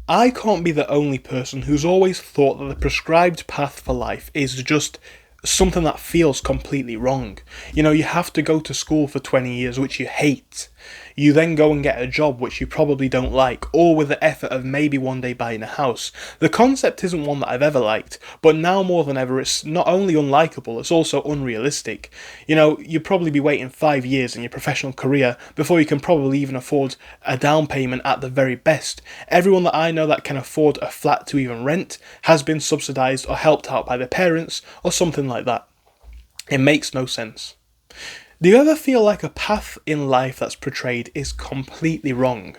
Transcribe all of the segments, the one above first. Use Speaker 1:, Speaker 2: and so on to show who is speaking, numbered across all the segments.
Speaker 1: I can't be the only person who's always thought that the prescribed path for life is just something that feels completely wrong. You have to go to school for 20 years, which you hate. You then go and get a job which you probably don't like, all with the effort of maybe one day buying a house. The concept isn't one that I've ever liked, but now more than ever it's not only unlikable, it's also unrealistic. You'd probably be waiting 5 years in your professional career before you can probably even afford a down payment at the very best. Everyone that I know that can afford a flat to even rent has been subsidised or helped out by their parents or something like that. It makes no sense. Do you ever feel like a path in life that's portrayed is completely wrong?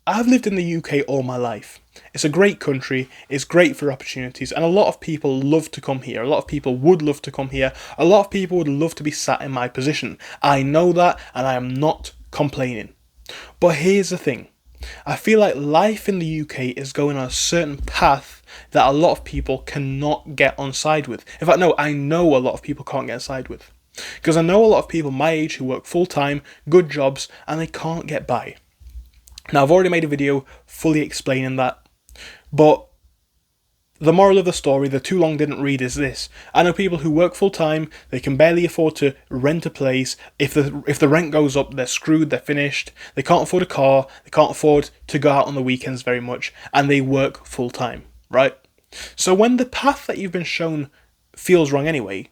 Speaker 1: I've lived in the UK all my life. It's a great country, it's great for opportunities, and a lot of people love to come here. A lot of people would love to come here. A lot of people would love to be sat in my position. I know that, and I am not complaining. But here's the thing. I feel like life in the UK is going on a certain path that a lot of people cannot get on side with. In fact, no, I know a lot of people can't get on side with. Because I know a lot of people my age who work full-time, good jobs, and they can't get by. Now, I've already made a video fully explaining that, but the moral of the story, the too long didn't read, is this. I know people who work full-time, they can barely afford to rent a place. If the rent goes up, they're screwed, they're finished. They can't afford a car, they can't afford to go out on the weekends very much, and they work full-time, right? So when the path that you've been shown feels wrong anyway,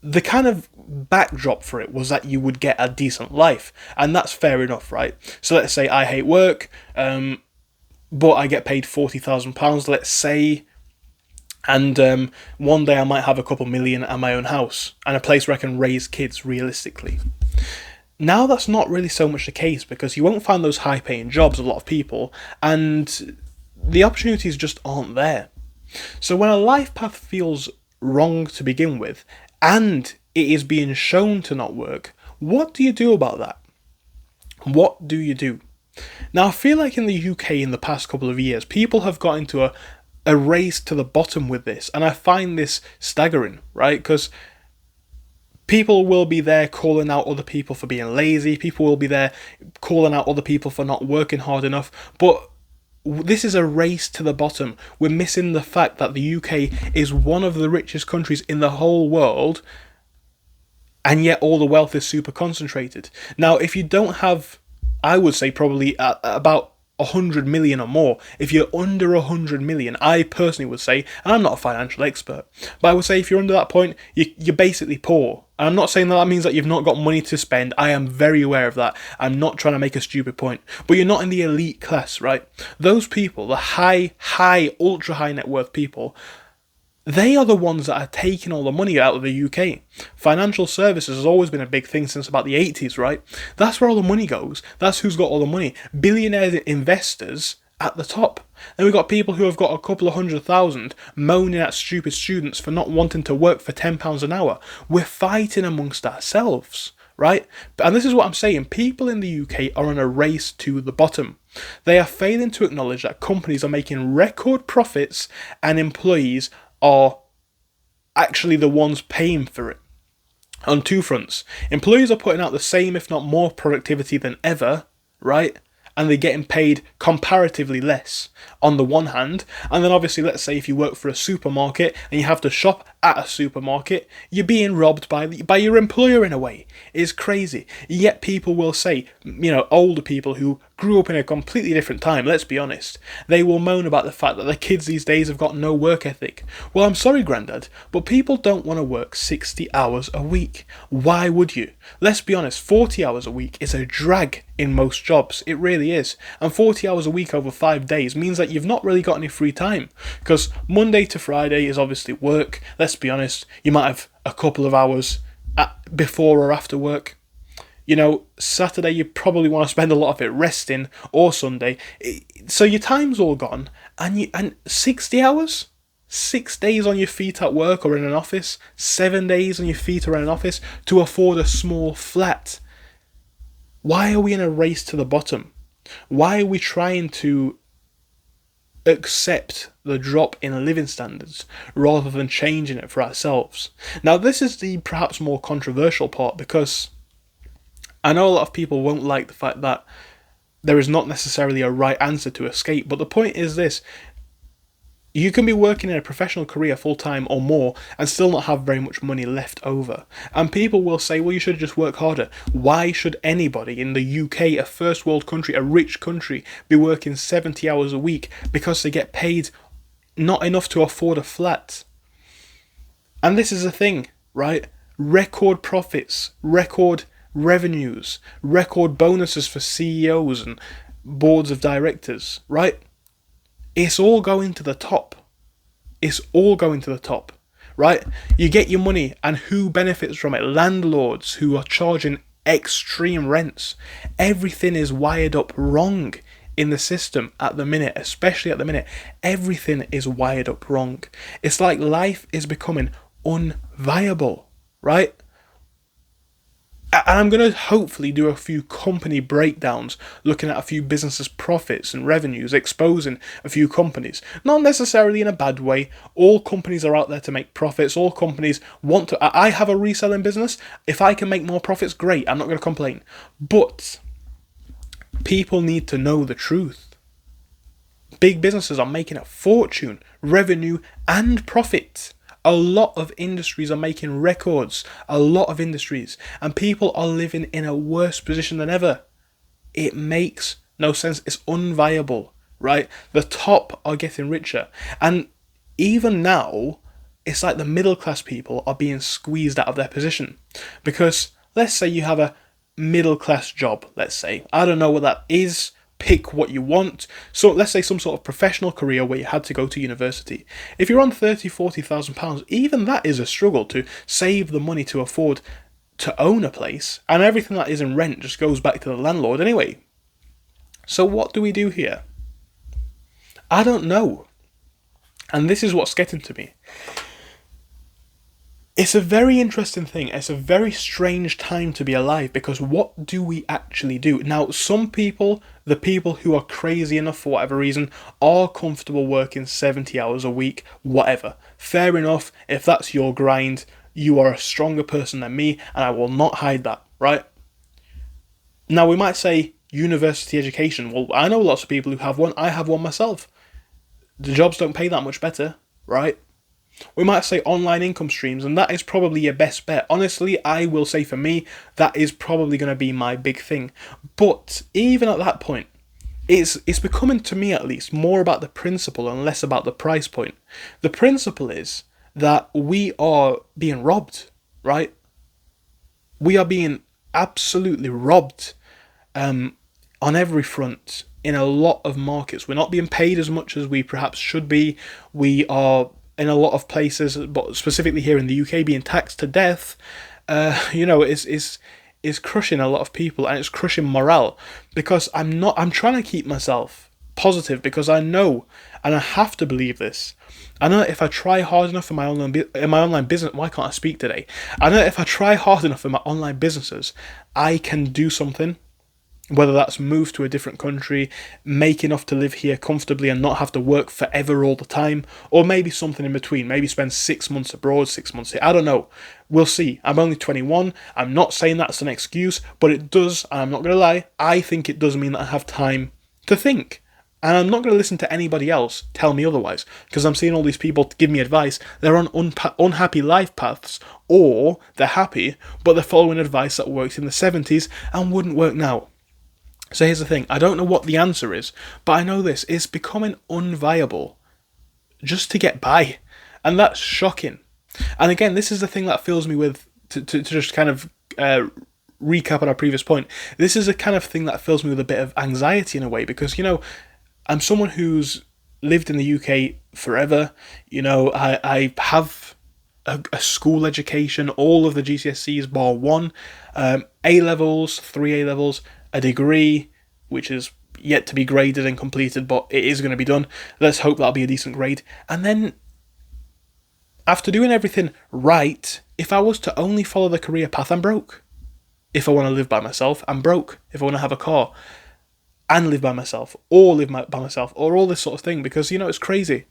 Speaker 1: the kind of backdrop for it was that you would get a decent life, and that's fair enough, right? So let's say I hate work, but I get paid £40,000, let's say, and one day I might have a couple million and my own house, and a place where I can raise kids realistically. Now that's not really so much the case, because you won't find those high-paying jobs, a lot of people, and the opportunities just aren't there. So when a life path feels wrong to begin with, and it is being shown to not work, what do you do about that? What do you do? Now, I feel like in the UK in the past couple of years, people have got into a race to the bottom with this, and I find this staggering, right? Because people will be there calling out other people for being lazy, people will be there calling out other people for not working hard enough, but this is a race to the bottom. We're missing the fact that the UK is one of the richest countries in the whole world, and yet all the wealth is super concentrated. Now, if you don't have, I would say probably about 100 million or more, if you're under 100 million, I personally would say, and I'm not a financial expert, but I would say if you're under that point, you're basically poor. And I'm not saying that means that you've not got money to spend. I am very aware of that. I'm not trying to make a stupid point. But you're not in the elite class, right? Those people, the ultra high net worth people, they are the ones that are taking all the money out of the UK. Financial services has always been a big thing since about the 80s, right? That's where all the money goes. That's who's got all the money. Billionaire investors at the top. Then we've got people who have got a couple of 100,000 moaning at stupid students for not wanting to work for £10 an hour. We're fighting amongst ourselves, right? And this is what I'm saying. People in the UK are on a race to the bottom. They are failing to acknowledge that companies are making record profits and employees are actually the ones paying for it. On two fronts. Employees are putting out the same, if not more, productivity than ever, right? And they're getting paid comparatively less on the one hand. And then obviously, let's say if you work for a supermarket and you have to shop at a supermarket, you're being robbed by your employer in a way. It's crazy. Yet people will say, older people who grew up in a completely different time, let's be honest, they will moan about the fact that the kids these days have got no work ethic. Well, I'm sorry, Grandad, but people don't want to work 60 hours a week. Why would you? Let's be honest, 40 hours a week is a drag in most jobs. It really is. And 40 hours a week over 5 days means that you've not really got any free time. Because Monday to Friday is obviously work. Let's be honest, you might have a couple of hours before or after work. Saturday you probably want to spend a lot of it resting, or Sunday. So your time's all gone, and 60 hours? 6 days on your feet at work or in an office, 7 days on your feet or in an office to afford a small flat. Why are we in a race to the bottom? Why are we trying to accept the drop in living standards rather than changing it for ourselves? Now, this is the perhaps more controversial part, because I know a lot of people won't like the fact that there is not necessarily a right answer to escape. But the point is this: you can be working in a professional career full-time or more and still not have very much money left over. And people will say, well, you should just work harder. Why should anybody in the UK, a first world country, a rich country, be working 70 hours a week because they get paid not enough to afford a flat? And this is the thing, right? Record profits, record revenues, record bonuses for CEOs and boards of directors, right? It's all going to the top. It's all going to the top, right? You get your money, and who benefits from it? Landlords who are charging extreme rents. Everything is wired up wrong in the system at the minute, especially at the minute. Everything is wired up wrong. It's like life is becoming unviable, right? And I'm going to hopefully do a few company breakdowns, looking at a few businesses' profits and revenues, exposing a few companies. Not necessarily in a bad way. All companies are out there to make profits. All companies want to. I have a reselling business. If I can make more profits, great. I'm not going to complain. But people need to know the truth. Big businesses are making a fortune, revenue and profit. A lot of industries are making records, a lot of industries, and people are living in a worse position than ever. It makes no sense. It's unviable, right? The top are getting richer, and even now, it's like the middle class people are being squeezed out of their position. Because let's say you have a middle class job, let's say. I don't know what that is. Pick what you want. So let's say some sort of professional career where you had to go to university. If you're on £30,000-40,000, even that is a struggle to save the money to afford to own a place, and everything that is in rent just goes back to the landlord anyway. So what do we do here? I don't know. And this is what's getting to me. It's a very interesting thing. It's a very strange time to be alive, because what do we actually do? Now, some people, the people who are crazy enough for whatever reason, are comfortable working 70 hours a week, whatever. Fair enough. If that's your grind, you are a stronger person than me, and I will not hide that, right? Now, we might say university education. Well, I know lots of people who have one. I have one myself. The jobs don't pay that much better, right? We might say online income streams, and that is probably your best bet. Honestly, I will say for me, that is probably going to be my big thing. But even at that point, it's becoming, to me at least, more about the principle and less about the price point. The principle is that we are being robbed, right? We are being absolutely robbed on every front in a lot of markets. We're not being paid as much as we perhaps should be. We are, in a lot of places, but specifically here in the UK, being taxed to death. Is crushing a lot of people, and it's crushing morale, because I'm trying to keep myself positive, because I know, and I have to believe this. I know that if I try hard enough in my online business, why can't I speak today? I know that if I try hard enough in my online businesses, I can do something. Whether that's move to a different country, make enough to live here comfortably and not have to work forever all the time, or maybe something in between, maybe spend 6 months abroad, 6 months here, I don't know. We'll see. I'm only 21, I'm not saying that's an excuse, but it does, and I'm not going to lie, I think it does mean that I have time to think. And I'm not going to listen to anybody else tell me otherwise, because I'm seeing all these people give me advice. They're on unhappy life paths, or they're happy, but they're following advice that worked in the 70s and wouldn't work now. So here's the thing, I don't know what the answer is, but I know this, it's becoming unviable just to get by, and that's shocking. And again, this is the thing that fills me with, to just kind of recap on our previous point, this is a kind of thing that fills me with a bit of anxiety in a way, because, I'm someone who's lived in the UK forever, I have a school education, all of the GCSEs bar one, A-levels, 3 A-levels, a degree, which is yet to be graded and completed, but it is going to be done. Let's hope that'll be a decent grade. And then, after doing everything right, if I was to only follow the career path, I'm broke. If I want to live by myself, I'm broke. If I want to have a car and live by myself, or live by myself, or all this sort of thing, because, it's crazy.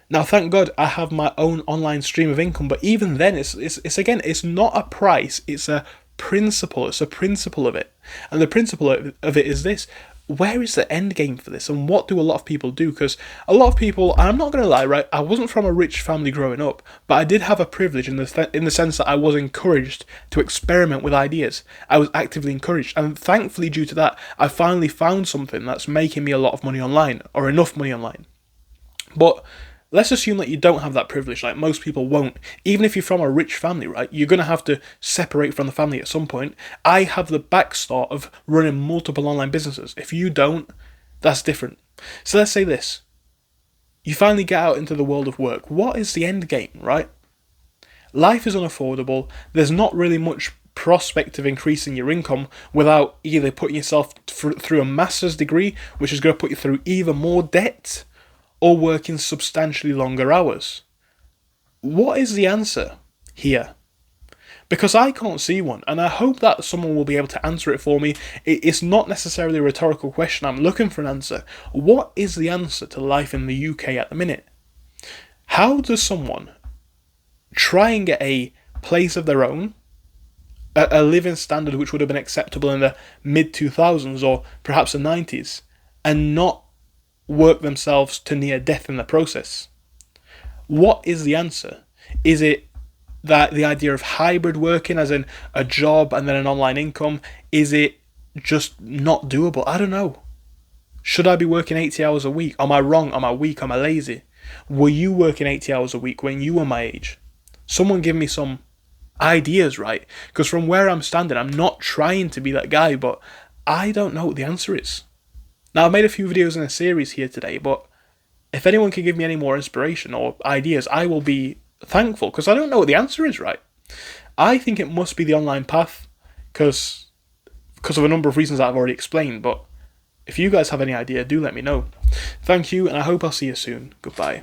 Speaker 1: Now, thank God I have my own online stream of income, but even then, it's not a price, it's a principle. It's a principle of it. And the principle of it is this: where is the end game for this, and what do a lot of people do? Because a lot of people, and I'm not going to lie, right, I wasn't from a rich family growing up, but I did have a privilege in the sense that I was encouraged to experiment with ideas. I was actively encouraged, and thankfully due to that, I finally found something that's making me a lot of money online, or enough money online. But let's assume that you don't have that privilege, like most people won't. Even if you're from a rich family, right, you're going to have to separate from the family at some point. I have the backstart of running multiple online businesses. If you don't, that's different. So let's say this. You finally get out into the world of work. What is the end game, right? Life is unaffordable. There's not really much prospect of increasing your income without either putting yourself through a master's degree, which is going to put you through even more debt, or working substantially longer hours. What is the answer here? Because I can't see one, and I hope that someone will be able to answer it for me. It's not necessarily a rhetorical question, I'm looking for an answer. What is the answer to life in the UK at the minute? How does someone try and get a place of their own, a living standard which would have been acceptable in the mid-2000s or perhaps the 90s, and not work themselves to near death in the process? What is the answer? Is it that the idea of hybrid working, as in a job and then an online income? Is it just not doable? I don't know. Should I be working 80 hours a week? Am I wrong? Am I weak? Am I lazy? Were you working 80 hours a week when you were my age? Someone give me some ideas, right? Because from where I'm standing, I'm not trying to be that guy, but I don't know what the answer is. Now, I've made a few videos in a series here today, but if anyone can give me any more inspiration or ideas, I will be thankful, because I don't know what the answer is, right? I think it must be the online path, because of a number of reasons that I've already explained, but if you guys have any idea, do let me know. Thank you, and I hope I'll see you soon. Goodbye.